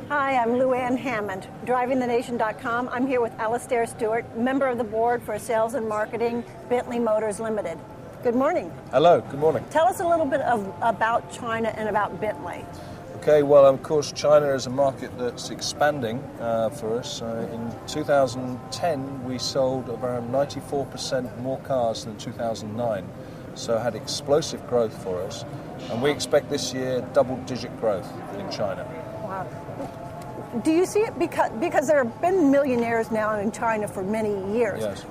Hi, I'm Luann Hammond, DrivingTheNation.com. I'm here with Alasdair Stewart, member of the board for sales and marketing, Bentley Motors Limited. Good morning. Hello, good morning. Tell us a little bit about China and about Bentley. Okay, well, of course, China is a market that's expanding for us. In 2010, we sold around 94% more cars than 2009, so had explosive growth for us. And we expect this year double-digit growth in China. Wow. Do you see it because there have been millionaires now in China for many years? Yes.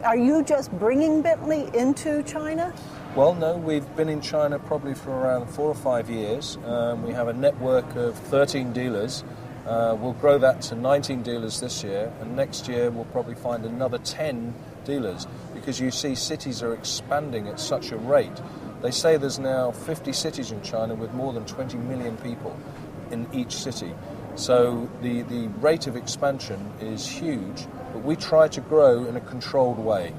Are you just bringing Bentley into China? Well, no, we've been in China probably for around 4 or 5 years. We have a network of 13 dealers. We'll grow that to 19 dealers this year, and next year we'll probably find another 10 dealers, because you see cities are expanding at such a rate. They say there's now 50 cities in China with more than 20 million people in each city. So the rate of expansion is huge, but we try to grow in a controlled way.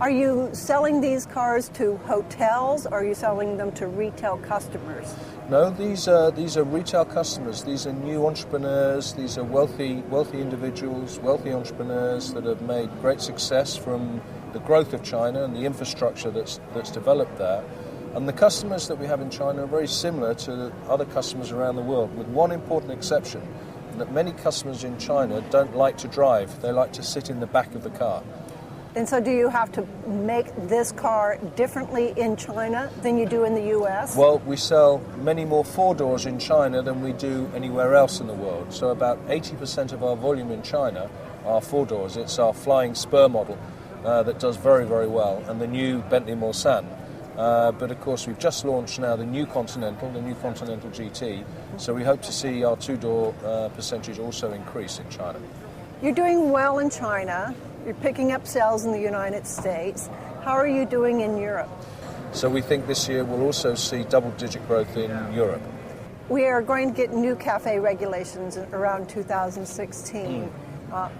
Are you selling these cars to hotels, or are you selling them to retail customers? No, these are retail customers. These are new entrepreneurs. These are wealthy individuals, wealthy entrepreneurs that have made great success from the growth of China and the infrastructure that's developed there. And the customers that we have in China are very similar to other customers around the world, with one important exception, that many customers in China don't like to drive. They like to sit in the back of the car. And so do you have to make this car differently in China than you do in the U.S.? Well, we sell many more four-doors in China than we do anywhere else in the world. So about 80% of our volume in China are four-doors. It's our flying spur model that does very, very well, and the new Bentley Mulsanne. But of course, we've just launched now the new Continental GT, so we hope to see our two-door percentage also increase in China. You're doing well in China. You're picking up sales in the United States. How are you doing in Europe? So we think this year we'll also see double-digit growth in Europe. We are going to get new CAFE regulations around 2016. How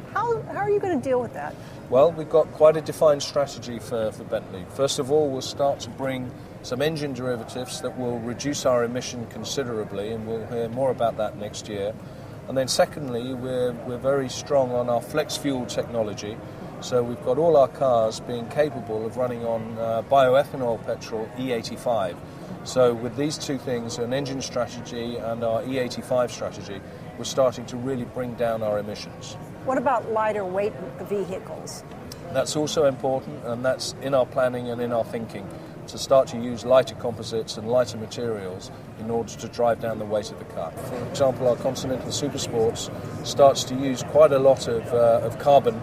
are you going to deal with that? Well, we've got quite a defined strategy for Bentley. First of all, we'll start to bring some engine derivatives that will reduce our emission considerably, and we'll hear more about that next year. And then secondly, we're very strong on our flex fuel technology. So we've got all our cars being capable of running on bioethanol petrol E85. So with these two things, an engine strategy and our E85 strategy, we're starting to really bring down our emissions. What about lighter weight vehicles? That's also important, and that's in our planning and in our thinking, to start to use lighter composites and lighter materials in order to drive down the weight of the car. For example, our Continental Supersports starts to use quite a lot of carbon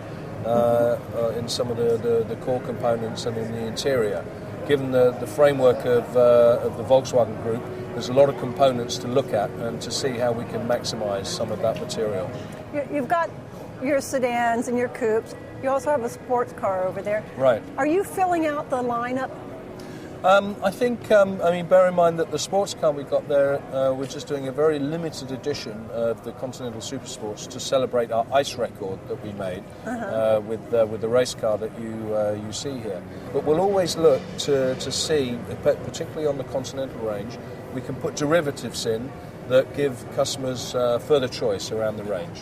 in some of the core components and in the interior. Given the framework of the Volkswagen Group, there's a lot of components to look at and to see how we can maximise some of that material. You've got your sedans and your coupes. You also have a sports car over there. Right. Are you filling out the lineup? I think, bear in mind that the sports car we got there, we're just doing a very limited edition of the Continental Supersports to celebrate our ICE record that we made with the race car that you see here. But we'll always look to see, particularly on the Continental range, we can put derivatives in that give customers further choice around the range.